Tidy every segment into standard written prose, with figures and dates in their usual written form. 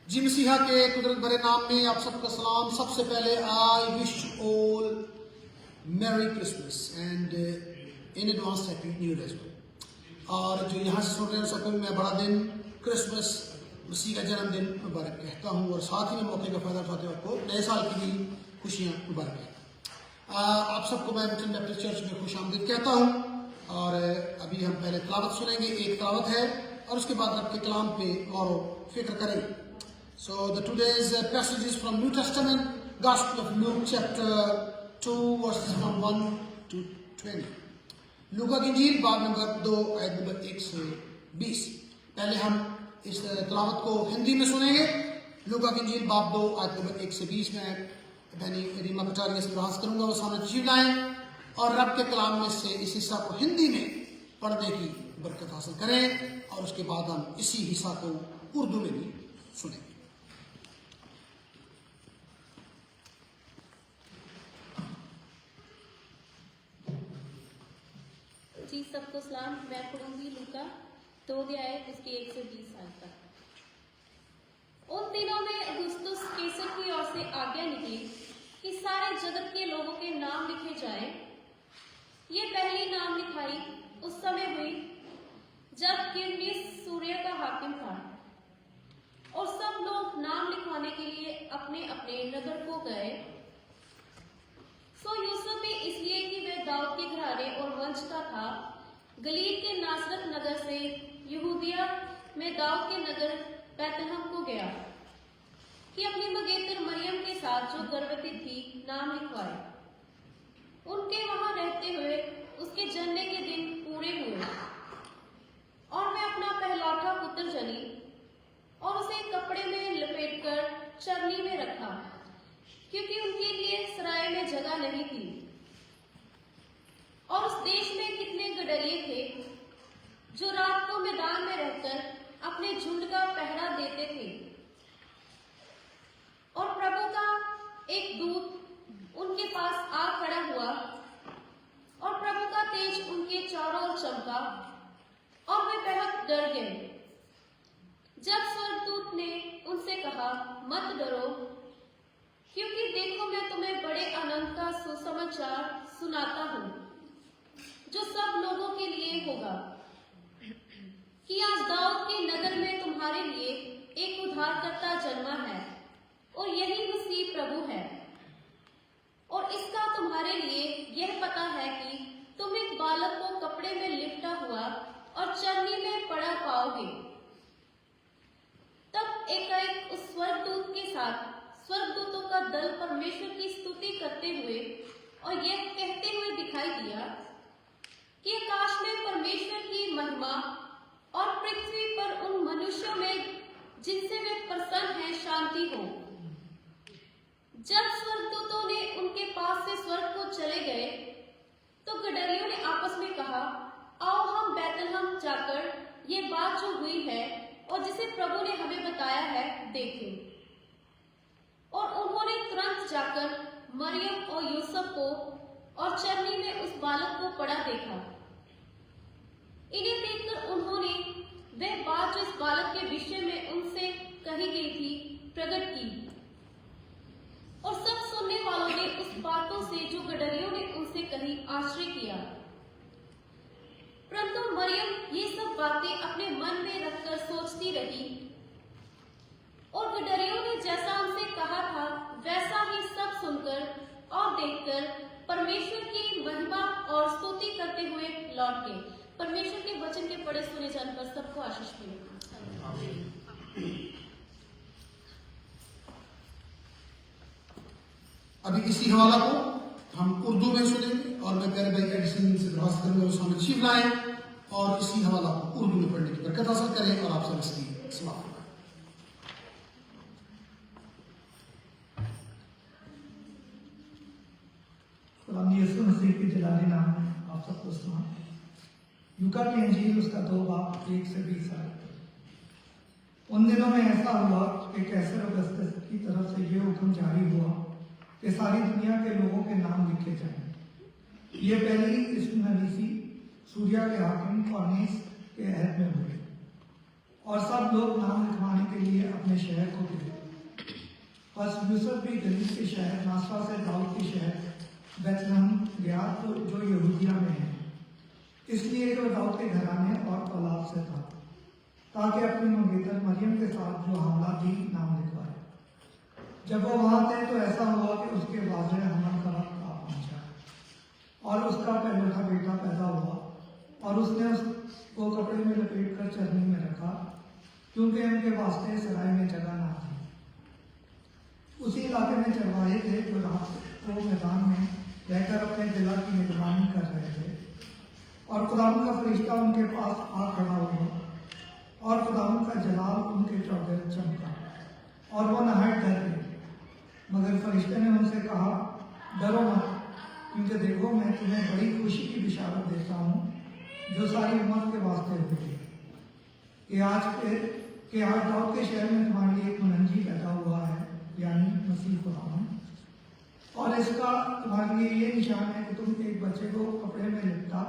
جی مسیحا کے قدرت بھرے نام میں آپ سب کا سلام. سب سے پہلے آئی wish all merry Christmas and in advance happy new year as well. اور جو یہاں سے سن رہے ہیں سب کو میں بڑا دن کرسمس مسیح کا جنم دن مبارک کہتا ہوں، اور ساتھ ہی میں موقع کا فائدہ اٹھاتے ہوئے آپ کو نئے سال کی بھی خوشیاں مبارک کہتا ہوں. آپ سب کو میں بٹن بیپٹسٹ چرچ میں خوش آمدید کہتا ہوں. اور ابھی ہم پہلے تلاوت سنیں گے، ایک تلاوت ہے اور اس کے بعد رب کے کلام پہ غور و فکر کریں گے. So the today's passage is from New Testament, Gospel of Luke chapter 2 verses from 1 to 20. لوکا کی انجیل باب نمبر 2 آیت نمبر 1 سے 20. پہلے ہم اس تلاوت کو ہندی میں سنیں گے. لوکا کی انجیل باب 2 آیت نمبر 1 سے 20 میں بہنی ریما کٹاریہ سے درخواست کروں گا وہ سامنے تشریف لائیں اور رب کے کلام میں سے اس حصہ کو ہندی میں پڑھنے کی برکت حاصل کریں، اور اس کے بعد ہم اسی حصہ کو اردو میں بھی سنیں گے. جی سب کو سلام. میں پڑھوں گی لوکا 2 آیت اس کے 1 سے 20 تک. ان دنوں میں اگستس کیسر کی اور سے آگیا نکلی کہ سارے جگت کے لوگوں کے نام لکھے جائیں. یہ پہلی نام لکھائی اس سمے ہوئی جب کیرنیس سوریہ کا حاکم تھا، اور سب لوگ نام لکھوانے کے لیے اپنے اپنے نگر کو گئے. سو یوسف بھی اس لیے کہ وہ داؤد کے گھرانے اور ونش کا تھا، گلیل کے ناصرت نگر سے یہودیہ میں داؤد کے نگر بیت لحم کو گیا کہ اپنی مگیتر مریم کے ساتھ جو گربوتی تھی نام لکھوائے. ان کے وہاں رہتے ہوئے اس کے جننے کے دن پورے ہوئے، اور میں اپنا پہلوٹا پتر جنی اور اسے کپڑے میں لپیٹ کر چرنی میں رکھا، کیونکہ ان کے لیے سرائے میں جگہ نہیں تھی. اور اس دیش میں کتنے گڈریے تھے جو رات کو میدان میں رہ کر اپنے جھنڈ کا پہرا دیتے تھے. اور پربھو کا ایک دودت ان کے پاس آ کھڑا ہوا، اور پربھو کا تیج ان کے چاروں اور چمکا، اور وہ بہت ڈر گئے. جب سورگدوت نے ان سے کہا مت ڈرو، کیونکہ دیکھو میں تمہیں بڑے آنند کا سسماچار سناتا ہوں جو سب لوگوں کے لیے ہوگا، کہ آج داؤد کے نگر میں تمہارے لیے ایک ادھار کرتا جنما ہے، اور یہی مسیح پربھو ہے. اور اس کا تمہارے لیے یہ پتہ ہے کہ تم ایک بالک کو کپڑے میں لپٹا ہوا اور چرنی میں پڑا پاؤ گے. تب ایک اس سورگدوت کے ساتھ سورگدوتوں کا دل پرمیشور کی ستوتی کرتے ہوئے اور یہ کہتے ہوئے دکھائی دیا کہ آکاش میں پرمیشور کی مہما اور پرتھوی پر ان منشیوں میں جن سے وہ پرسن ہیں شانتی ہو. جب سورگدوتوں نے ان کے پاس سے سورگ کو چلے گئے تو گڈریوں نے آپس میں کہا آؤ ہم بیت لحم جا کر یہ بات جو ہوئی ہے اور جسے پربھو نے ہمیں بتایا ہے دیکھیں. اور انہوں نے ترنت جا کر مریم اور یوسف کو اور چرنی میں اس بالک کو پڑا دیکھا. انہیں دیکھ کر انہوں نے وہ بات جو اس بالک کے وشے میں ان سے کہی گئی تھی پرگٹ کی. اور سب سننے والوں نے اس باتوں سے جو گڈریوں نے ان سے کہی آشچر کیا. پرنتو مریم یہ سب باتیں اپنے من میں رکھ کر سوچتی رہی، اور گڈریوں نے جیسا ان سے کہا تھا ویسا ہی سب سن کر اور دیکھ کر پرمیشور کی مہما اور ستوتی کرتے ہوئے لوٹ گئے. پرمیشور کے وچن کے پڑھے سنے جانے پر سب کو آشیش ملے. ابھی اسی حوالہ کو ہم اردو میں سنیں گے، اور میں پیارے بھائی ایڈیسن سے درخواست کروں گا وہ سامنے تشریف لائیں اور اسی حوالہ کو اردو میں پڑھنے کی برکت حاصل کریں اور آپ سب اس کی سماعت کریں. خدا یسوع مسیح کے جلالی نام میں آپ سب کو سلام. لوکا کی انجیل اس کا 2 باب 1 سے 20 آیت. ان دنوں میں ایسا ہوا کہ کیسر اگستس کی طرف سے یہ حکم جاری ہوا کہ ساری دنیا کے لوگوں کے نام لکھے جائیں. یہ پہلی اسمنویسی سوریا کے حاکم کورنیس کے عہد میں ہوئے، اور سب لوگ نام لکھوانے کے لیے اپنے شہر کو گئے. यूसुफ भी गलील के शहर नासरा से दाऊद के शहर बैतलहम गया तो जो यहूदिया में है, इसलिए जो दाऊद के घराने और औलाद से था, ताकि अपनी मंगेतर मरियम के साथ जो हमला थी नाम लिखवाए। जब वो वहाँ थे तो ऐसा हुआ कि उसके वाज़े हमल का वक्त आ पहुँचा और उसका पहलौठा बेटा पैदा हुआ, और उसने उसको कपड़े में लपेट कर चरनी में रखा, क्योंकि उनके वास्ते सराय में जगह ना थी। उसी इलाके में चरवाहे थे जो रात को मैदान में रहकर अपने दिला की निगरानी कर रहे थे, और खुदावंद का फरिश्ता उनके पास आ खड़ा हुआ, और खुदावंद का जलाल उनके चौगिर्द चमका, और वो नहायत डर गए। मगर फरिश्ते ने उनसे कहा, डरो मत, क्योंकि देखो मैं तुम्हें बड़ी खुशी की बिशारत देता हूँ जो सारी उम्मत के वास्ते हुई है, कि आज दाऊद के शहर में तुम्हारे लिए एक मुनंजी पैदा हुआ है, यानी मसीह खुदावंद। और इसका तुम्हारे लिए ये निशान है कि तुम एक बच्चे को कपड़े में लिपटा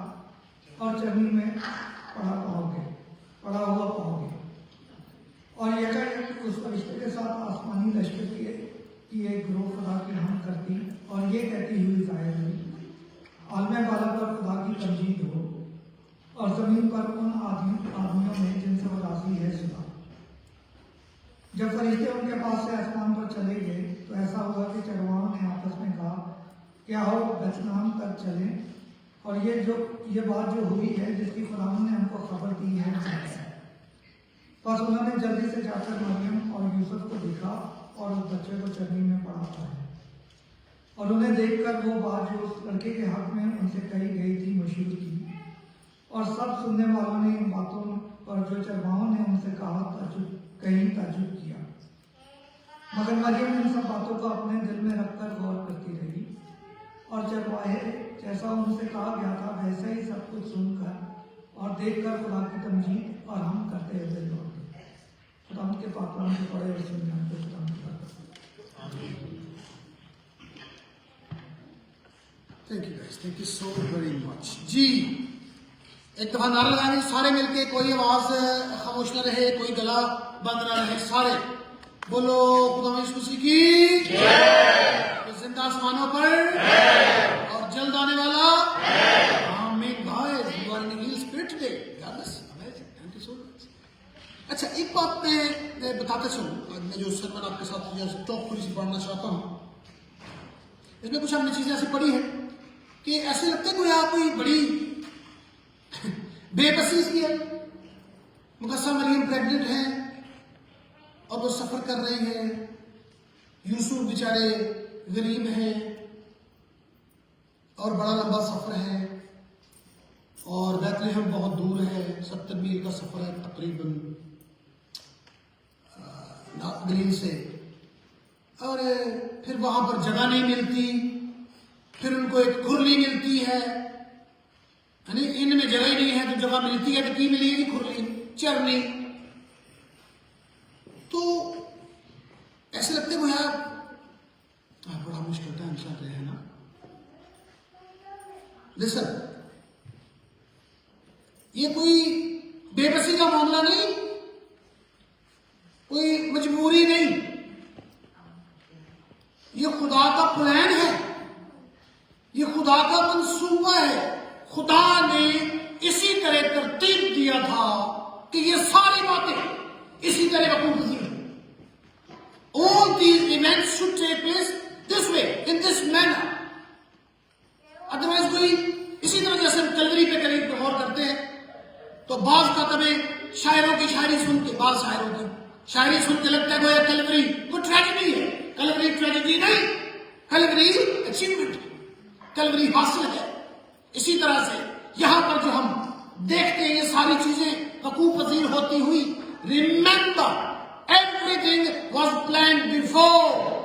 और चरनी में पड़ा हुआ पाओगे। और यकायक उस फरिश्ते के साथ आसमानी लश्कर की एक ग्रोह खुदा की हमद करती और ये कहती हुई जाहिर हुई, आलम बाला पर खुदा की तमजीद हो, और जमीन पर उन आदमियों में जिनसे वो राजी है सुना। जब फरिश्ते उनके पास से आसमान पर चले गए तो ऐसा हुआ कि चरवाहों ने आपस में कहा कि आओ बैतलहम तक चलें, और ये बात जो हुई है जिसकी खुदावंद ने हमको खबर दी है। बस उन्होंने जल्दी से जाकर मरियम और यूसुफ को देखा और उस बच्चे को चरनी में पड़ा है, और उन्हें देखकर वो बात जो उस लड़के के हक में उनसे कही गई थी मशहूर की, और सब सुनने वालों ने इन बातों पर जो चरवाहों ने उनसे कहा ताज्जुब किया। मगर मरियम इन सब बातों को अपने दिल में रखकर गौर करती रही, और चरवाहे जैसा उनसे कहा गया था वैसे ही सब कुछ सुनकर और देखकर खुदा की तमजीद और हम करते हुए लौट गए। खुदा के पाकलाम को पढ़े और सुनने को खुदा thank you guys, thank you so very much. जी एक दफा नारा लगाएंगे सारे मिलके, कोई आवाज खामोश न रहे, कोई गला बंद न रहे, सारे बोलो खुदा यीशु मसीह की जय। जिंदा आसमानों पर और जल्द आने वाला आमीन। Guys you are in heal spirit today, God bless, amazing, thank you so much. अच्छा एक बात मैं बताते चलूं, आज मैं जो सरमन आपके साथ टॉक थोड़ी सी पढ़ना चाहता हूँ, इसमें कुछ हमने चीजें ऐसी पढ़ी है कि ऐसे लगता है कोई बड़ी बेबसी सी है। मुकद्दसा मरियम प्रेग्नेंट है और वो सफर कर रही है, यूसुफ बेचारे गरीब हैं और बड़ा लंबा सफर है, और बैतलहम बहुत दूर है, 70 मील का सफर है तकरीबन गलील से, और फिर वहां पर जगह नहीं मिलती, फिर उनको एक खुरली मिलती है, यानी इनमें जगह ही नहीं है तो जगह मिलती है तो की मिलेगी खुरली चरनी। तो ऐसे लगते हो यार बड़ा मुश्किल टाइम चल रहे हैं ना। लिसन, ये कोई बेबसी का मामला नहीं, कोई मजबूरी नहीं, ये खुदा का प्लान है, ये खुदा का मंसूबा है। खुदा ने इसी तरह तरतीब दिया था कि ये सारी बातें इसी तरह वकूफ हुई। All these events should take place this way, in this manner. Otherwise कोई इसी तरह जैसे हम कलवरी पे करीब गौर करते हैं तो बाज का कभी शायरों की शायरी सुन के, बाज शायरों की शायरी सुन के लगता है गोया कलवरी वो ट्रेजेडी है। कलवरी ट्रेजेडी नहीं, कलवरी अचीवमेंट, कलवरी हासिल है। इसी तरह से यहां पर जो हम देखते हैं ये सारी चीजें वकूफ पजीर होती हुई, remember everything was planned before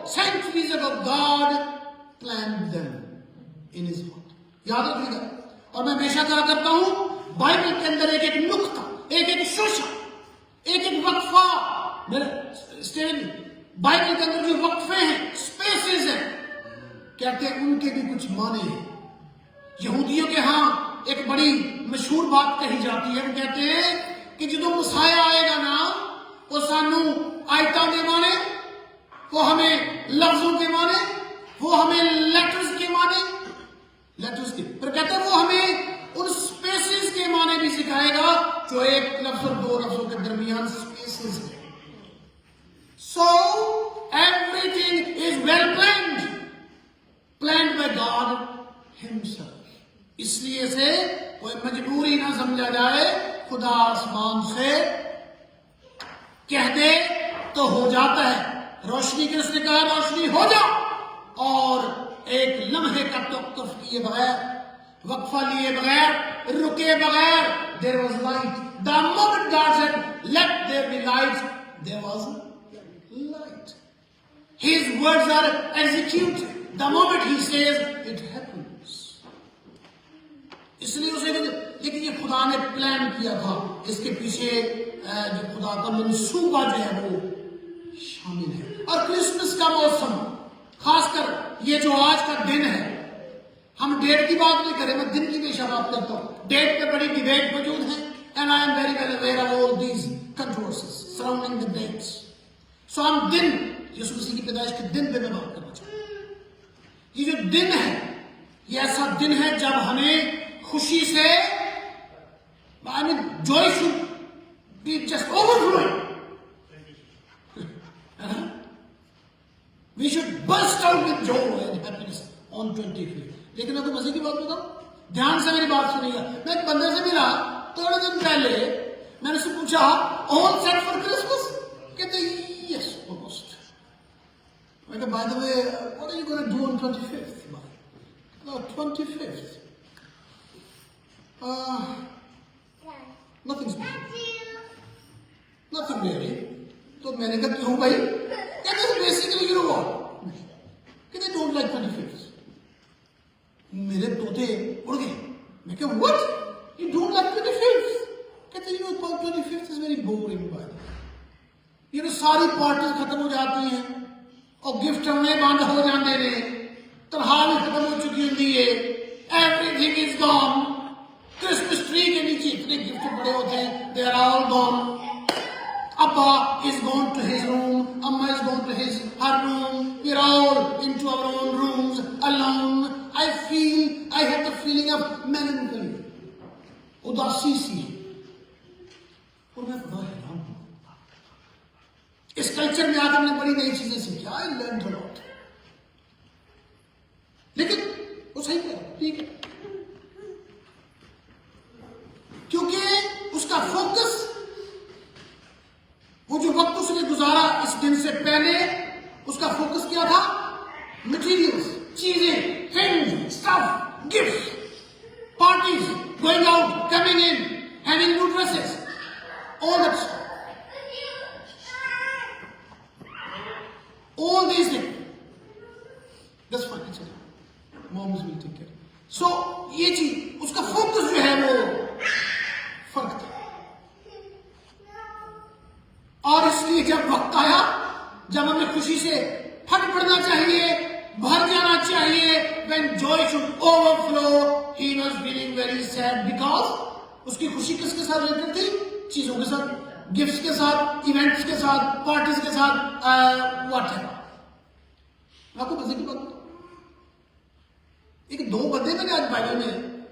centuries ago, God planned them in his heart. याद रखिएगा, और मैं हमेशा कहा करता हूं बाइबल के अंदर एक एक नुक्ता, एक एक शोशा, एक एक वक्फा, बाइबल के अंदर जो वक्फे हैं, स्पेसेस हैं, कहते हैं उनके भी कुछ माने हैं। यहूदियों के यहां एक बड़ी मशहूर बात कही जाती है, वो कहते हैं कि जो मसाया आएगा ना वो सानू आयता दे माने, वो हमें लफ्जों के माने, वो हमें लेटर्स के माने, लेटर्स के, फिर कहते हैं वो हमें उन स्पेसेस के माने भी सिखाएगा जो एक लफ्ज और दो लफ्जों के दरमियान स्पेसेस है. So everything is well planned by God Himself. इसलिए से कोई मजबूरी ना समझा जाए, खुदा आसमान से कह दे तो हो जाता है. रोशनी के उसने कहा रोशनी हो जा, और एक लम्हे का तवक्कुफ किए बगैर, वक्फा लिए बगैर, रुके बगैर, there was light. The moment God said let there be light, there was light. His words are executed. The moment He says it happens. इसलिए उसे, लेकिन ये खुदा ने प्लान किया था, इसके पीछे जो खुदा का मंसूबा जो है वो शामिल है. और क्रिसमस का मौसम, खासकर ये जो आज का दिन है, हम डेट की बात नहीं करें, मैं दिन की हमेशा बात करता हूँ. डेट पे बड़ी डिबेट मौजूद है, and I am very well aware of all these controversies surrounding the dates. So हम दिन, यीशु मसीह की पैदाइश के दिन पे मैं बात करना चाहता हूँ. ये जो दिन है, ये ऐसा दिन है जब हमें खुशी से, I mean Joy should be just overflowing. We should burst out with joy and happiness on 25th. लेकिन मैं तो मजे की बात बताऊं, ध्यान से मेरी बात सुनिएगा. मैं एक बंदे से मिला थोड़े दिन पहले, मैंने उससे पूछा ऑल सेट फॉर क्रिसमस? कहते यस ऑलमोस्ट. मैं कहा by the way what are you going to do on 25th? No, 25th. Nothing special. Nothing really. तो मैंने कहा क्यों भाई? कहते बेसिकली यू नो व्हाट, कहते डोंट लाइक 25th. मेरे तोते उड़ गए. मैं कहा what, you don't like 25th? कहते you know 25th is very boring. बाय ये तो सारी पार्टी खत्म हो जाती हैं और गिफ्ट हमने बंद हो जाते ने, तनख्वाह भी खत्म हो चुकी होती है, everything is gone. Christmas tree के नीचे इतने गिफ्ट बड़े होते हैं, they are all gone. Abba is gone to his room, Amma is gone to her room, we're all into our own rooms, alone. I have the feeling of melancholy, उदासी सी. और मैं बड़ा हैरान हूं, इस कल्चर में आकर हमने बड़ी नई चीजें सीखी. I learned a lot. लेकिन वो सही है, ठीक है, क्योंकि उसका फोकस, वो जो वक्त उसने गुजारा इस दिन से पहले, उसका फोकस क्या था? मटीरियल्स, चीजें, things, stuff, gifts, parties, going out, coming in, having new dresses, all that stuff, all these things. That's fine, it's okay, moms will take care. So ये चीज, उसका फोकस जो है वो फर्क था. और इसलिए जब वक्त आया, जब हमें खुशी से फट पड़ना चाहिए, भर जाना चाहिए, when joy should overflow, he was feeling very sad because उसकी खुशी किसके साथ रिलेटेड थी? चीजों के साथ, गिफ्ट्स के साथ, इवेंट्स के साथ, पार्टीज के साथ, व्हाटएवर. आपको मजे की बात बताऊं, एक दो बंदे मैंने आज बाइबल में,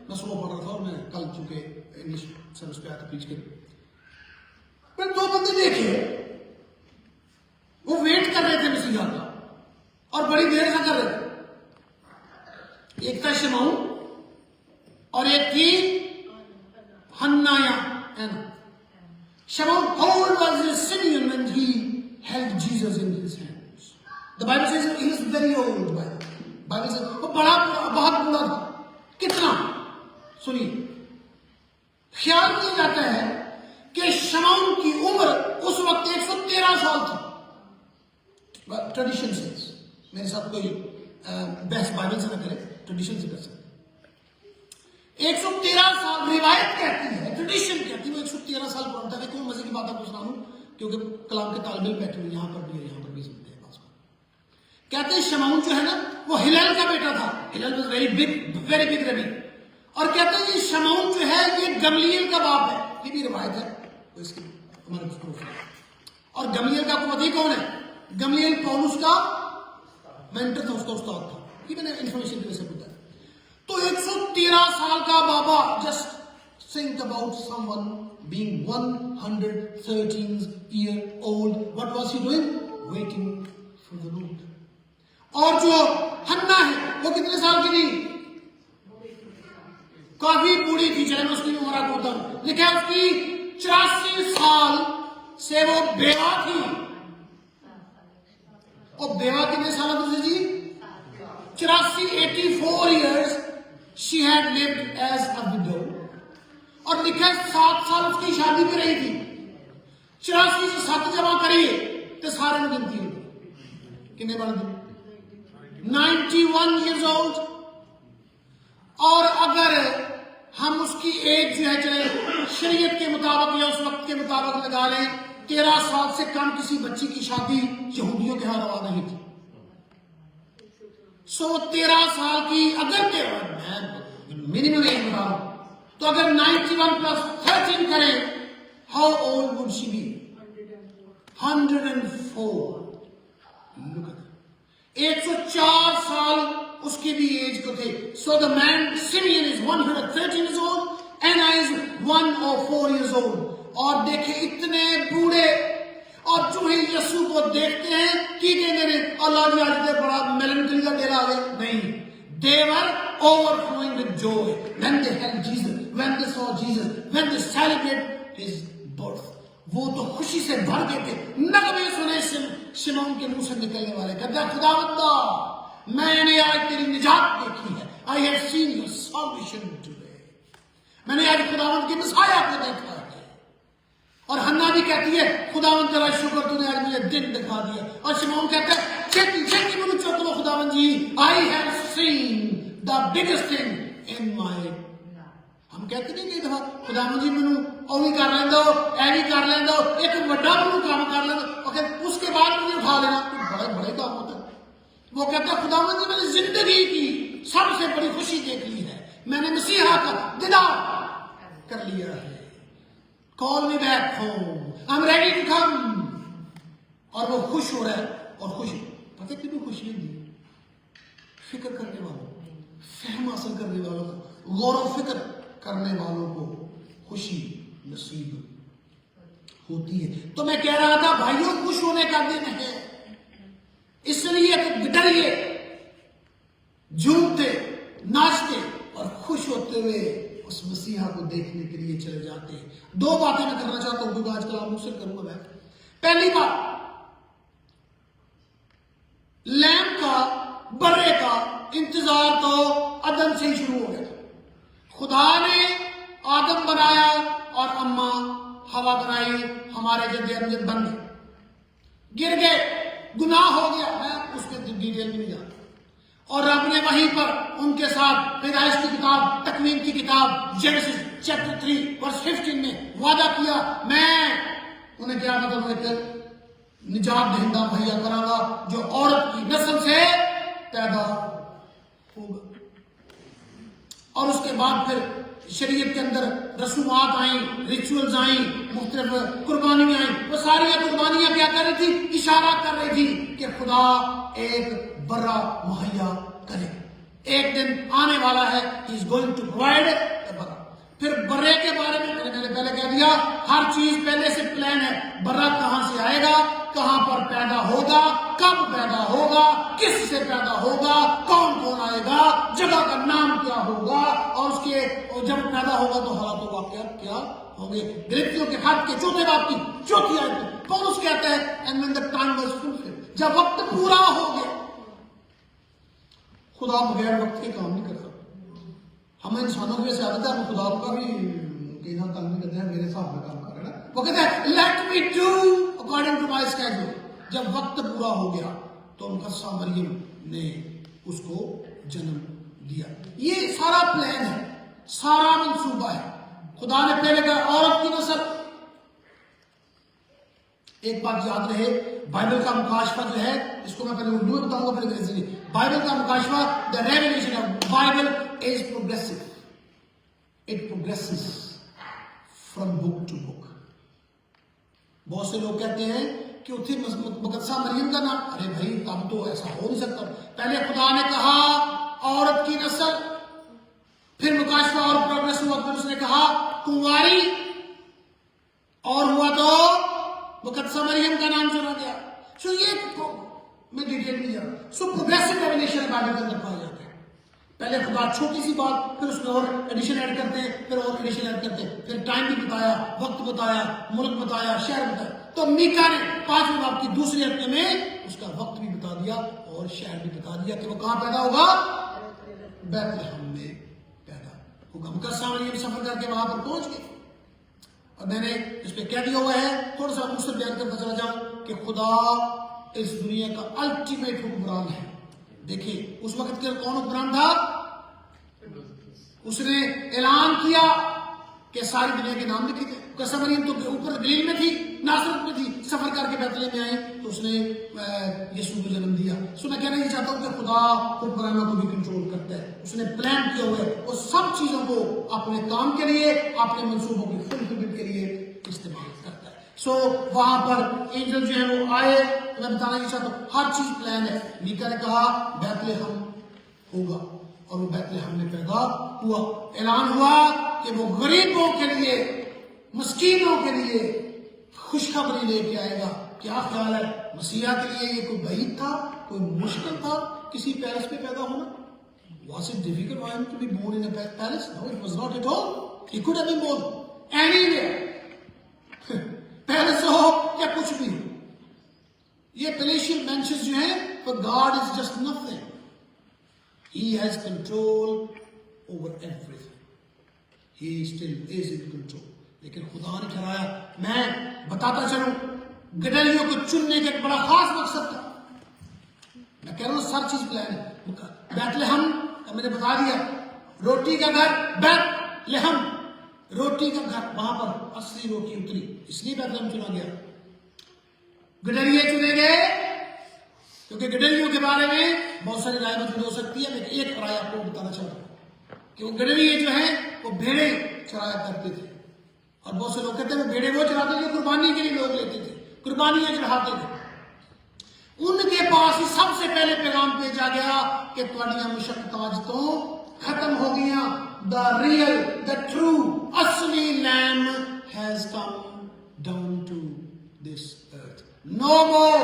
मैं सुबह पढ़ रहा था और मैं कल चूंकि इंग्लिश सर्विस पे आया था प्रीच के, मैं दो बंदे देखे, वो वेट कर रहे थे मसीहा का और बड़ी देर से कर रहे थे. एक था शमौन और एक थी हन्नाया. शमौन, how old was Simeon when he held Jesus in his hands? The Bible says he was very old. Bible says वो बहुत बूढ़ा था. कितना? सुनिए, ख्याल किया जाता है कि शमौन की उम्र उस वक्त 113 साल थी. ट्रेडिशन से, मेरे साथ कोई बहस बाइबल से ना करे, ट्रेडिशन से कर सकते. 113 साल रिवायत कहती है, ट्रेडिशन कहती है वो 113 साल पुराना था. देखो मजे की बात आपको सुना दूं, क्योंकि कलाम के तालिब बैठे हुए यहाँ पर भी है, यहाँ पर भी सुनते हैं बात. कहते हैं शमौन जो है ना, वो हिलाल का बेटा था. हिलाल वाज वेरी बिग रबी. और कहते हैं ये शमौन जो है ये गमलीएल का बाप है. ये भी रिवायत है, तो इसकी हमारे प्रूफ है. और गमलीएल का आपको पता ही कौन है? गमलीएल पौलुस का مینٹر تھا، اس کا استاد تھا، یہ میں نے انفارمیشن کی وجہ سے بتایا. تو 113 سال کا بابا، just think about someone being 113 year old. What was he doing? Waiting for the Lord. اور جو ہنا ہے وہ کتنے سال کی تھی؟ کافی بوڑھی تھی، چلے میں اس کی عمر کو بتاؤں. لکھا ہے اس کی 84 سال سے وہ بیوہ تھی. اور بیوہ کتنے سال تھی جی؟ 84 years she had lived as a widow. اور لکھا ہے 7 سال اس کی شادی بھی رہی تھی. 84 سے 7 جمع کریے تو سارے میں گنتی ہوگی کتنے بڑھ دیں؟ 91 years old. اور اگر ہم اس کی ایج جو ہے چلے شریعت کے مطابق یا اس وقت کے مطابق لگا لیں، 13 سال سے کم کسی بچی کی شادی یہودیوں کے ہاں روا نہیں تھی. سو 13 سال کی اگر منیمم ایج بتا رہا ہوں، تو اگر 91 plus 13 کریں، how old would she be? 104. Look at that. 104 سال اس کی بھی ایج کو تھے. So the man Simeon is 113 years old, Anna is 104 years old. اور دیکھیں اتنے بوڑھے، اور جو ہی یسوع کو دیکھتے ہیں کی کہنے نے اللہ جی آج دے بڑا میلنکلی کا ڈیرا آگے نہیں. They were overflowing with joy when they had Jesus, when they saw Jesus, when they celebrated his birth. وہ تو خوشی سے بھر گئے تھے. نغمے سنے شمعون کے منہ سے نکلنے والے، کہتے ہیں خداوندہ میں نے آج تیری نجات دیکھی ہے. I have seen your salvation today. میں نے آج خداوند کی مسیح کو دیکھا ہے. اور ہنا بھی کہتی ہے خداوند تیرا شکر تو نے آج مجھے دن دکھا دیا. اور شمعون کہتا ہے چھتی چھتی منہ چوک لو خداوند جی، I have seen the biggest thing in my. ہم کہتے نہیں کہ دفعہ خداوند جی منو اوی کر لیں دو، ایوی کر لیں دو، ایک بڑا منو کام کر لیں دو، اور اس کے بعد مجھے اٹھا لینا. بڑے بڑے کام ہوتا ہے. وہ کہتا ہے خداوند جی میں نے زندگی کی سب سے بڑی خوشی دیکھ لی ہے، میں نے مسیحا کا دیدار کر لیا ہے. Call me back home. I'm ready to come. اور وہ خوش ہو رہا ہے. اور خوشی پتہ کتنی خوشی ہوتی؟ فکر کرنے والوں، فہم حاصل کرنے والوں کو، غور و فکر کرنے والوں کو خوشی نصیب ہوتی ہے. تو میں کہہ رہا تھا بھائیوں خوش ہونے کا دن ہے، اس لیے کہ ڈریے، جھومتے، ناچتے اور خوش ہوتے ہوئے اس مسیحا کو دیکھنے کے لیے چلے جاتے ہیں. 2 باتیں میں کرنا چاہتا ہوں کیونکہ آج کل آپ مجھ سے کروں گا میں. پہلی بات، لیمب کا، برے کا انتظار تو عدم سے ہی شروع ہو گیا. خدا نے آدم بنایا اور اماں ہوا بنائی، ہمارے جد امجد بن گئے، گر گئے، گناہ ہو گیا. میں اس کے ڈیٹیل میں نہیں جاتا. اور رب نے وہیں پر ان کے ساتھ پیدائش کی کتاب، تکوین کی کتاب جینیسس چیپٹر 3 ورس 15 میں وعدہ کیا میں انہیں کیا مطلب ہے نجات دہندہ مہیا کراں گا جو عورت کی نسل سے پیدا ہوگا. اور اس کے بعد پھر شریعت کے اندر رسومات آئیں، ریچولز آئیں، مختلف قربانیاں آئیں. وہ ساری قربانیاں کیا کر رہی تھی؟ اشارہ کر رہی تھی کہ خدا ایک برا مہیا کرے. ایک دن آنے والا ہے، he is going to provide a برا. پھر برے کے بارے میں میں نے پہلے کہہ دیا، ہر چیز پہلے سے پلان ہے. برا کہاں سے آئے گا، کہاں پر پیدا ہوگا، کب پیدا ہوگا، کس سے پیدا ہوگا، کون کون آئے گا، جگہ کا نام کیا ہوگا، اور اس کے جب پیدا ہوگا تو حالات و واقعات کیا ہوں گے. گلتیوں کے خط کے 4 باب کی 4 آیت میں پولس کہتا ہے and when the time was fulfilled، جب وقت پورا ہو گیا. خدا بغیر وقت کے کام نہیں کرتا. ہم انسانوں کی وجہ عادت ہے، ہم خدا کا بھی کہنا تنگ نہیں کرتے ہیں، میرے حساب میں کام کر رہے ہیں. وہ کہتے ہیں let me do according to my schedule. جب وقت پورا ہو گیا تو مقدسہ مریم نے اس کو جنم دیا. یہ سارا پلان ہے، سارا منصوبہ ہے. خدا نے پہلے کہا عورت کی نسل. ایک بات یاد رہے، بائبل کا مکاشفہ جو ہے، اس کو میں پہلے اردو میں بتاؤں گا پھر انگریزی میں. بائبل کا مکاشفہ، the revelation of Bible is progressive. It progresses from book to book. بہت سے لوگ کہتے ہیں کہ اتنے مقدسہ مریم کا نام. ارے بھائی تب تو ایسا ہو نہیں سکتا. پہلے خدا نے کہا عورت کی نسل, پھر مکاشفہ اور پروگرس ہوا, پھر اس نے کہا کنواری, اور ہوا تو مقدسہ مریم کا نام چنا گیا. سو یہ میں ڈیٹیل نہیں جا رہا. سو پروگریسو ریویلیشن بائبل کے اندر پایا جاتا ہے. پہلے خدا چھوٹی سی بات, پھر اس میں اور ایڈیشن ایڈ کرتے ہیں, پھر اور ایڈیشن ایڈ کرتے ہیں, پھر ٹائم بھی بتایا, وقت بتایا, ملک بتایا, شہر بتایا. تو میکا نے 5ویں باب کی دوسری حلقے میں اس کا وقت بھی بتا دیا اور شہر بھی بتا دیا کہ وہ کہاں پیدا ہوگا, بیت لحم میں پیدا ہوگا. مقدسہ مریم سفر کر کے وہاں پر پہنچ گئے. اور میں نے اس پہ کہہ دیا ہوا ہے, تھوڑا سا مجھ سے بیان کرتا چلا جاؤں کہ خدا اس دنیا کا الٹیمیٹ حکمران ہے. دیکھیں اس وقت کے کون حکمران تھا؟ اس نے اعلان کیا کہ ساری دنیا کے نام لکھے تھے. مقدسہ مریم تو اوپر گلیل میں تھی, ناصرت میں تھی, سفر کر کے بیت لحم میں آئی تو اس نے یسوع کو جنم دیا. سو میں کہنا یہ چاہتا ہوں کہ خدا حکمرانوں کو بھی کنٹرول کرتا ہے. اس نے پلان کیا ہوا ہے, وہ سب چیزوں کو اپنے کام کے لیے, اپنے منصوبوں کی فلفلمنٹ کے لیے استعمال کرتا ہے. سو وہاں پر اینجل جو ہے وہ آئے. میں بتانا یہ چاہتا ہوں ہر چیز پلان ہے. میکا نے کہا بیت لحم ہوگا اور وہ بیت لحم میں پیدا ہوا. اعلان ہوا کہ وہ غریبوں کے لیے, مسکینوں کے لیے خوشخبری لے کے آئے گا. کیا خیال ہے مسیحا کے لیے یہ کوئی بعید تھا, کوئی مشکل تھا کسی پیلس میں پیدا ہونا؟ Was it difficult for him to be born in a palace? No, it was not at all. He could have been born anywhere. Palace ہو یا کچھ بھی ہو. یہ پیلیشیل مینشنز جو ہیں, for God is just nothing. He has control over everything. He still is in control. لیکن خدا نے ٹھہرایا. میں بتاتا چلوں گڈریوں کو چننے کا ایک بڑا خاص مقصد تھا. میں کہہ رہا ہوں ہر چیز پلان ہے. بیت لحم میں نے بتا دیا, روٹی کا گھر بیت لحم, روٹی کا گھر, وہاں پر اصلی روٹی اتری, اس لیے بیت لحم چنا گیا. گڈریے چنے گئے کیونکہ گڈریوں کے بارے میں بہت ساری رائے موجود ہو سکتی ہے. لیکن ایک رائے آپ کو بتانا چاہتا ہوں کہ وہ گڈریے جو ہیں وہ بھیڑے چرایا کرتے تھے. اور بہت سے لوگ کہتے ہیں وہ بھیڑے وہ چراتے تھے, قربانی کے لیے لوگ لیتے تھے, قربانیاں چڑھاتے تھے. ان کے پاس ہی سب سے پہلے پیغام بھیجا گیا کہ تمہاری مشقت تو ختم ہو گیا. The real, the true, asli lamb has come down to this earth. No more.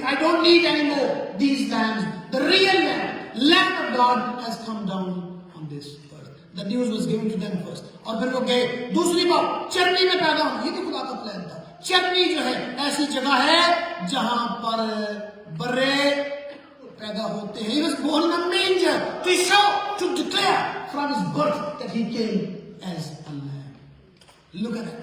I don't need anymore these lambs. The real lamb of God has come down on this earth. The news was given to them first. اور پھر وہ گئے. دوسری بات, چرنی میں پیدا ہوں. یہ تو خدا کا پلان تھا. چرنی جو ہے ایسی جگہ ہے جہاں پر برے پیدا ہوتے ہیں. He was born in a manger to show, to declare from his birth that he came as a lamb. Look at that.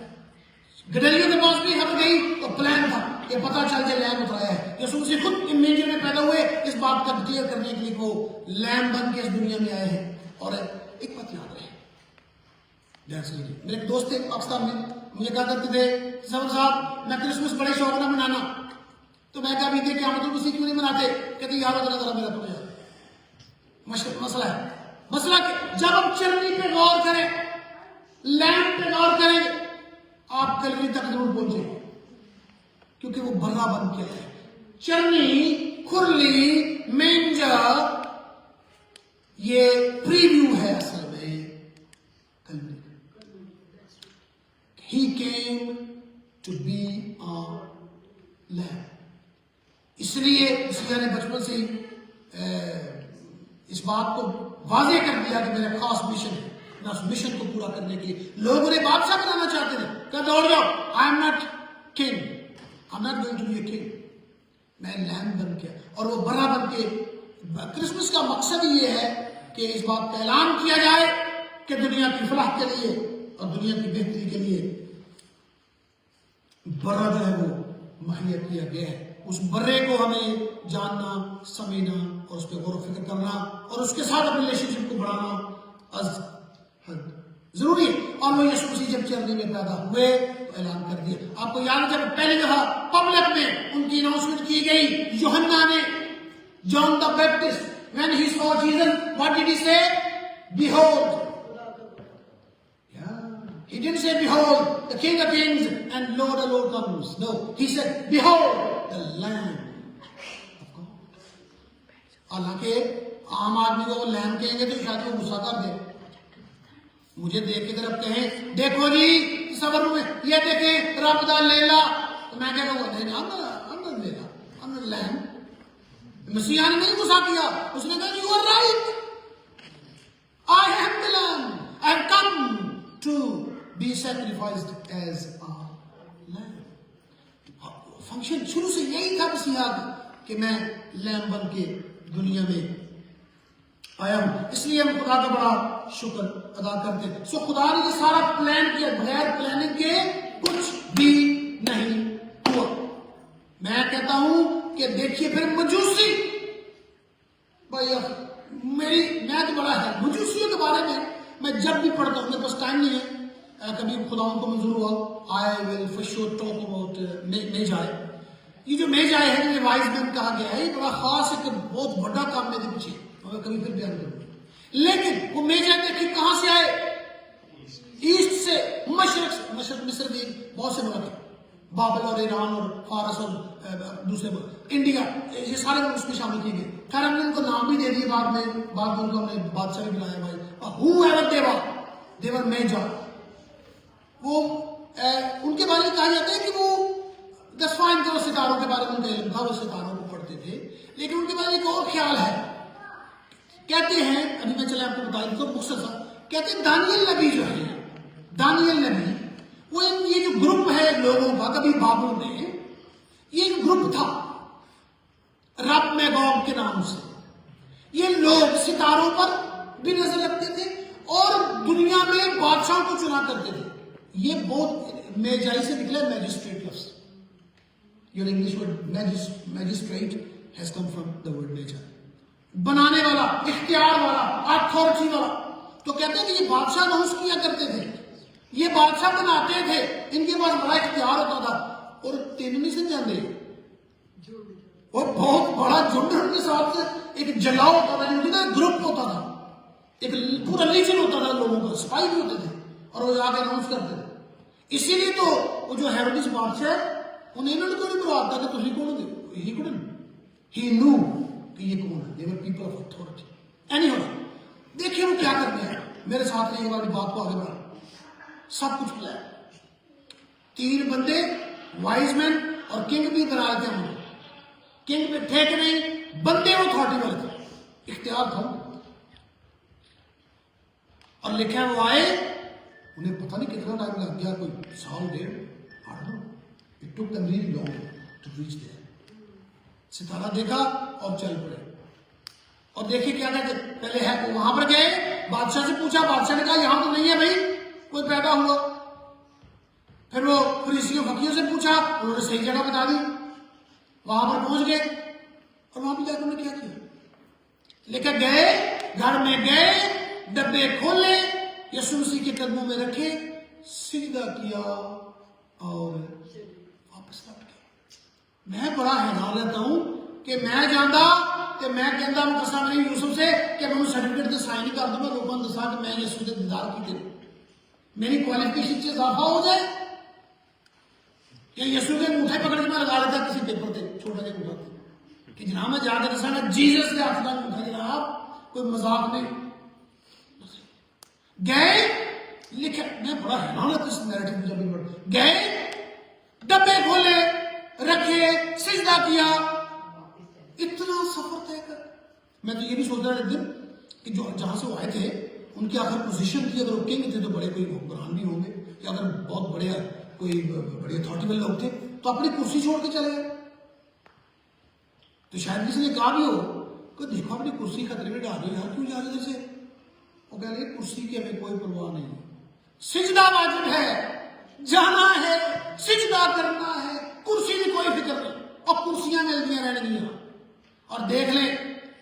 گڈریوں کے پاس بھی ہم گئی تو پلان تھا کہ پتہ چل جائے لیم اترایا ہے. یسوع مسیح خود مینجر میں پیدا ہوئے اس بات کا ڈکلیئر کرنے کے لیے وہ لیم بن کے اس دنیا میں آئے ہیں. اور ایک بات یاد رہے, میرے ایک دوست تھے پاکستان میں, مجھے کہا کرتے تھے سفر صاحب میں کرسمس بڑے شوق نہ منانا. تو میں کہا بھی تھے کہ قیامت المسیح کیوں نہیں مناتے؟ کہتے یار ذرا میرا تو مسئلہ ہے. مسئلہ کہ جب ہم چرنی پہ غور کریں, لیم پہ غور کریں گے, آپ کلوری تک ضرور پہنچیں گے کیونکہ وہ برا بن کے ہے. چرنی, کھرلی, مینجر, یہ پریویو ہے اصل میں کلوری. He came to be a lamb. اس لیے مسیح نے بچپن سے اس بات کو واضح کر دیا کہ میرا خاص مشن ہے. میں اس مشن کو پورا کرنے کے لیے لوگ انہیں بادشاہ بنانا چاہتے تھے کہ دوڑ جاؤ, I am not king, I am not going to be a king. میں لیم بن کے اور وہ بڑا بن کے. کرسمس کا مقصد یہ ہے کہ اس بات کا اعلان کیا جائے کہ دنیا کی فلاح کے لیے اور دنیا کی بہتری کے لیے برا جو ہے وہ مہیا کیا گیا ہے. اس برے کو ہمیں جاننا, سمجھنا اور اس پہ غور و فکر کرنا اور اس کے ساتھ اپنے ریلیشن شپ کو بڑھانا از حد ضروری ہے. اور وہ یسوع مسیح جب چرنی میں پیدا ہوئے تو اعلان کر دیا. آپ کو یاد ہے جب پہلی دفعہ پبلک میں ان کی اناؤنسمنٹ کی گئی, یوحنا نے, John the Baptist, when he saw Jesus, what did he say? Behold. Yeah. He He didn't say, behold, the King of Kings and Lord of Lords comes. No, he said, behold, the Lamb of God. हालांकि आम आदमी को वो lamb कहेंगे तो शायद वो गुस्सा कर दे, मुझे देख के तरफ कहें, देखो जी सबर में ये देखें रब दा लेला, तो मैं कह रहा हूँ I'm लेला, I'm not lamb. मसीहा ने नहीं गुस्सा किया, उसने कहा you are right, I am the lamb, I have come to be sacrificed as a lamb. Function शुरू से यही था मसीहा कि मैं लैम बन के दुनिया में आया हूं, इसलिए हम खुदा का बड़ा शुक्र अदा करते हैं। सो खुदा ने ये सारा प्लान किया, बगैर प्लानिंग के कुछ भी नहीं हुआ। मैं कहता हूं कि देखिए फिर मजूसी, भाई मैं तो बड़ा है मजूसियों के बारे में मैं जब भी पढ़ता हूं, मेरे पास टाइम नहीं है, कभी खुदाओं को मंजूर हुआ I will for sure talk about मेजाए। ये जो मेजाए है, जो वाइज मैन कहा गया है, ये बड़ा खास एक बहुत बड़ा काम मेरे पीछे, मैं कभी फिर बयान करूंगा। लेकिन वो मेजाए देखिए कहां से आए, ईस्ट से, मशरक से। मशरक मिस्र भी बहुत से मुल्क है, बाबल और ईरान और फारस और दूसरे इंडिया, ये सारे मुल्क उसमें शामिल किए गए। खैर हमने उनको नाम भी दे दिए बाद में उनको हमने बादशाह भी बुलाया भाई, हु एवर देवर मेजा। वो उनके बारे में कहा जाता है कि वो 10 करोड़ सितारों के बारे में उनका इल्म था, वो सितारों को पढ़ते थे। लेकिन उनके बारे में एक और ख्याल है, कहते हैं, अभी मैं चले आपको बता दूं मुख्तसर, कहते हैं दानियल नबी जो है, दानियल नबी वो ये जो ग्रुप है लोगों का, कभी बाबुल में ये एक ग्रुप था रब मैगोग के नाम से। ये लोग सितारों पर भी नजर रखते थे और दुनिया में बादशाहों को चुना करते थे। ये बहुत मेजाई से निकला मैजिस्ट्रेट लफ्ज। Your English word magistrate has come from the word मेजा, बनाने वाला, इख्तियार वाला, अथॉरिटी वाला। तो कहते हैं कि ये बादशाह नहुस किया करते थे, ये बादशाह बनाते थे, इनके पास बड़ा इख्तियार होता था। और तीन नहीं समझ जाते, और बहुत बड़ा झुंड उनके साथ एक जलाव होता था, उनका ग्रुप होता था, एक पूरा लीजन होता था लोगों का, सिपाही भी होते थे और वो आगे अनाउंस करते थे। इसीलिए तो वो जो हेरोदिस बादशाह है, उन्हें इन्होंने कोई नहीं बुलाता कि तुम कौन हो, ही couldn't, he knew कि ये कौन है, they were people of authority. Anyhow, देखिए वो क्या करते हैं, मेरे साथ एक बार बात को आगे बढ़ा, सब कुछ प्लान। 3 बंदे वाइज मैन और किंग भी बना रहे थे हम, किंग पे थे कि नहीं, बंदे अथॉरिटी वाले थे, इख्तियार था। और लिखा वो आए, उन्हें पता नहीं कितना टाइम लग गया, कोई साल डेढ़, it took them really long to reach there. सितारा देखा और चल पड़े। और देखिए क्या कहते, पहले है वो वहां पर गए, बादशाह से पूछा, बादशाह ने कहा यहां तो नहीं है भाई कोई पैदा हुआ। फिर वो फरीसियों फकीरों से पूछा, उन्होंने सही जगह बता दी, वहां पर पहुंच गए। और वहां पर जाकर उन्होंने क्या किया, लेकर गए, घर में गए, डब्बे खोले, यीशु मसीह के कदमों में रखे, सिजदा किया और वापस लौट गए। मैं बड़ा हैरान रहता हूं कि मैं जानता कि मैं कहता हूं कसम नहीं यूसुफ से कि मैं सर्टिफिकेट से साइन कर दूंगा, रोकन दसा कि मैं यीशु के दीदार की करूं, मेरी क्वालिफिकेशन से इजाफा हो जाए। या यीशु के अंगूठे पकड़ के मैं लगा लेता किसी पेपर पे, छोटा से उठाते कि जनाब मैं जाकर दसाना जीसस के हाथ का अंगूठा, जनाब कोई मजाक नहीं। गए, लिखे, मैं बड़ा हैरान है इस नैरेटिव में, जब भी गए, डब्बे खोले, रखे, सिजदा किया, इतना सफर तय कर। मैं तो ये भी सोच रहा था एक दिन कि जो जहां से वो आए थे उनकी आखिर पोजीशन थी, अगर वो किंग थे तो बड़े कोई हुक्मरान भी होंगे, या अगर बहुत बड़े कोई बड़े अथॉरिटी वाले लोग थे तो अपनी कुर्सी छोड़ के चले गए। तो शायद किसी ने कहा भी हो कि देखो अपनी कुर्सी खतरे में डाल रही यार, क्यों जा रहे जैसे। वो कह रहे कुर्सी की हमें कोई परवाह नहीं, सिजदा वाजिब है, जाना है, सिजदा करना है, कुर्सी की कोई फिक्र नहीं। और कुर्सियां मिलती रहने और देख ले,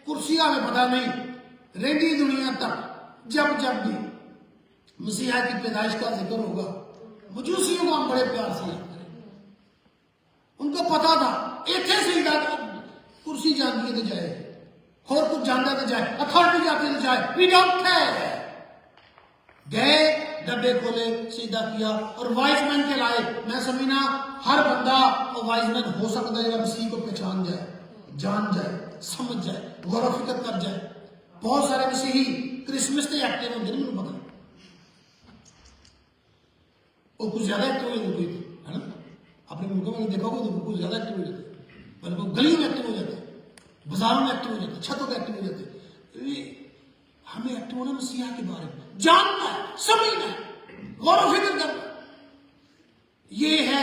कुर्सियां हमें पता नहीं रेंडी दुनिया तक जब जब भी मसीहा की पैदाइश का जिक्र होगा, मजूसियों को हम बड़े प्यार से याद करें। उनको पता था इतने सिजदा कुर्सी जानती है तो जाए, और कुछ जानता तो जाए, अथॉरिटी जाती तो जाए, वी डोंट केयर। गए, डब्बे खोले, सीधा किया और वाइज मैन के लाए। मैं समझना हर बंदा और वाइज मैन हो सकता है जब मसीह को पहचान जाए, जान जाए, समझ जाए, गौर फिक्र कर जाए। बहुत सारे मसीही क्रिसमस से एक्टिव होंगे ना, मैंने पता वो कुछ ज्यादा एक्टिव हो जाते है ना। अपने मुल्कों में देखा होगा तो कुछ ज्यादा एक्टिव हो जाते हैं, मतलब गलियों में एक्टिव हो जाते हैं, बाजारों में एक्टिव हो जाते हैं, छतों पे एक्टिव हो जाते हैं। हमें एक्टिव होना मसीहा के बारे में जानना है, समझना है, गौर फिक्र करना। ये है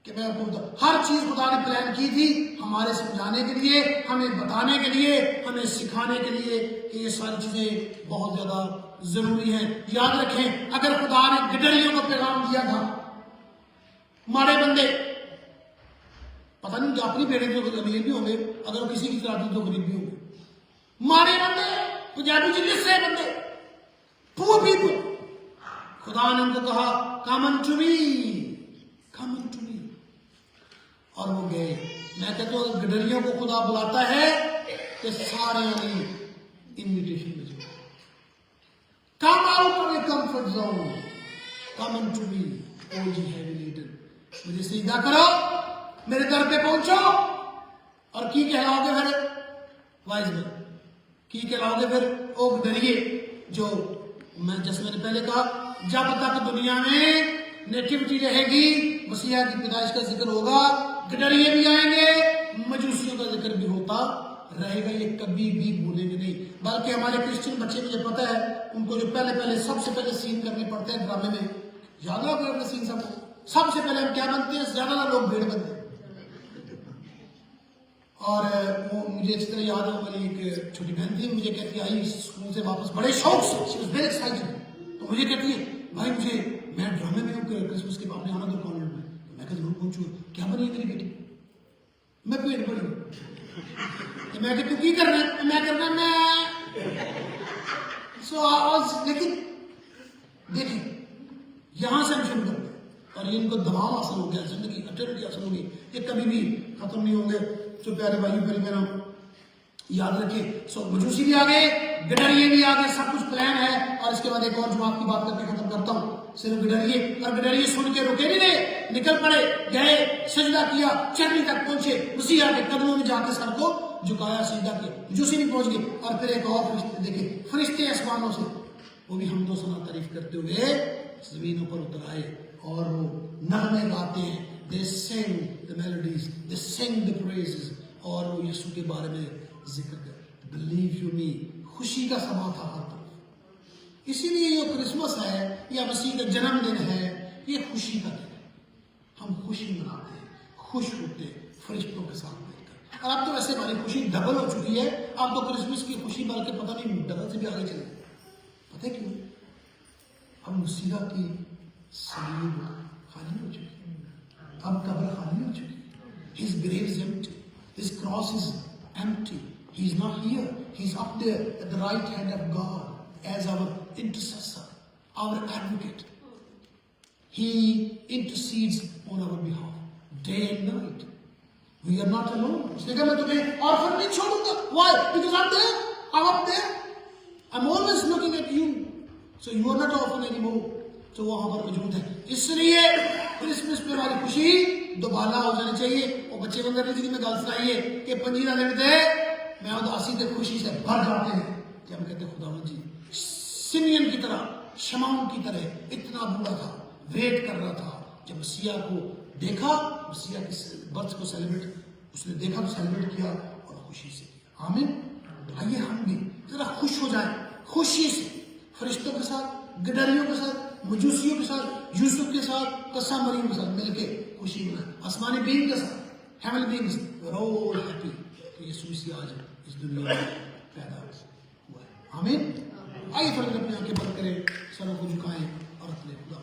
कि मैं आपको बताऊं, हर चीज खुदा ने प्लान की थी हमारे समझाने के लिए, हमें बताने के लिए, हमें सिखाने के लिए कि ये सारी चीजें बहुत ज्यादा जरूरी हैं। याद रखें, अगर खुदा ने गिडरियों को पैगाम दिया था, मारे बंदे, पता नहीं कि अपनी बेटे तो अमीर भी होंगे, अगर वो किसी की तरह तो गरीब भी होंगे, मारे बंदे, पंजाबी जिले से बंदे, पुअर पीपल, खुदा ने उनको कहा कम अनटू मी, कम अनटू मी, और वो गए। मैं कहता हूं गिडरियों को खुदा बुलाता है कि सारे इन्विटेशन में जाओ, come out of your comfort zone, come unto me all you heavy laden, मुझे सीधा करो, मेरे दर पे पहुंचो और की कहलाओगे फिर वाइज मैन, की कहलाओगे फिर ओ गिडरिए। जो जैसे मैंने पहले कहा, जब तक दुनिया में नेटिविटी रहेगी, मसीहा की पैदाइश का जिक्र होगा, गिडरिए भी आएंगे, मजूसियों का जिक्र भी होता रहेगा, ये कभी भी भूलेंगे नहीं। बल्कि हमारे क्रिश्चियन बच्चे, मुझे पता है, उनको जो पहले सबसे पहले सीन करने पड़ते हैं ड्रामे में, याद रखो अपने सीन सबसे पहले हम क्या बनते हैं, ज्यादा लोग भेड़ बनते हैं। और वो मुझे इस तरह याद है, मेरी एक छोटी बहन थी, मुझे कहती आई स्कूल से वापस बड़े शौक से, शी वाज वेरी एक्साइटेड, तो मुझे कहती है भाई मैं ड्रामे में हूँ क्रिसमस के बाद आना तो कॉन्वेंट में। तो मैं कहती हूँ पहुंचू, क्या बनी है मेरी बेटी, मैं पेट पड़ी हूँ, तो मैं कहती हूँ की करना है, मैं करना मैं लेकिन देखिए यहां से हम शुरू करते हैं और ये इनको दबाव हासिल हो गया, जिंदगी अटर्निटी हासिल होगी, ये कभी भी खत्म नहीं होंगे। तो प्यारे भाइयों प्यारे बहनों, याद रखिए, मजूसी भी आ गए, गिडरिए भी आ गए, सब कुछ प्लान है। और इसके बाद एक और जमात की बात करके खत्म करता हूँ, सिर्फ गिडरिए, और गिडरिए सुन के रुके नहीं रहे, निकल पड़े, गए, सजदा किया, चरनी तक पहुंचे, मसीहा के कदमों में जाकर सर को झुकाया, सजदा किया, मजूसी नहीं पहुंच गए। और फिर एक और फरिश्ते देखे, फरिश्ते आसमानों से, वो भी हमदो सना तारीफ करते हुए जमीनों पर उतर आए और वो नगमे गाते हैं, they sing the melodies, they sing the praises, और वो यीशु के बारे में जिक्र कर, believe you me, खुशी का समा था हर तरफ। इसीलिए ये क्रिसमस है या मसीह का जन्मदिन है, ये खुशी का दिन है, हम खुशी मनाते हैं, खुश होते हैं फरिश्तों के साथ मिलकर। और अब तो वैसे हमारी खुशी डबल हो चुकी है, अब तो क्रिसमस की खुशी बल्कि पता नहीं डबल से भी आगे चले, पता है क्यों? अब मसीहा की सलीब खाली हो चुकी है, अब कब्र खाली हो चुकी है, his grave is empty, his cross is empty, he is not here, he is up there at the right hand of God as our intercessor, our advocate. He intercedes on our behalf day and night. We are not alone. उसने कहा मैं तुम्हें orphan नहीं छोड़ूंगा। Why? Because I'm there, I'm up there, I'm always looking at you, so you are not orphan anymore. तो वो वहां पर मौजूद है। इसलिए क्रिसमस पे हमारी खुशी दोबारा हो जानी चाहिए। और बच्चे बंदर ने जिंदगी में गल सुनाइए कि पंजीरा दिन दे मैं उदासी से खुशी से भर जाते हैं कि हम कहते खुदावंद जी, सिमियन की तरह, शमौन की तरह इतना बूढ़ा था, वेट कर रहा था, जब मसीहा को देखा, मसीहा की बर्थ को सेलिब्रेट उसने देखा तो सेलिब्रेट किया और खुशी से किया। आमीन। आइए हम भी जरा खुश हो जाए, खुशी से फरिश्तों के साथ, गिडरियों के साथ, मजूसियों के साथ, यूसुफ के साथ, कस्सा मरियम के साथ मिलके खुशी मनाए, आसमानी बींग के साथ, heavenly beings, we are all happy कि यीशु मसीह आज इस दुनिया में पैदा हुआ है। आमीन। आइए थोड़ी अपनी आंखें बंद करें, सरों को झुकाएं और अपने खुदा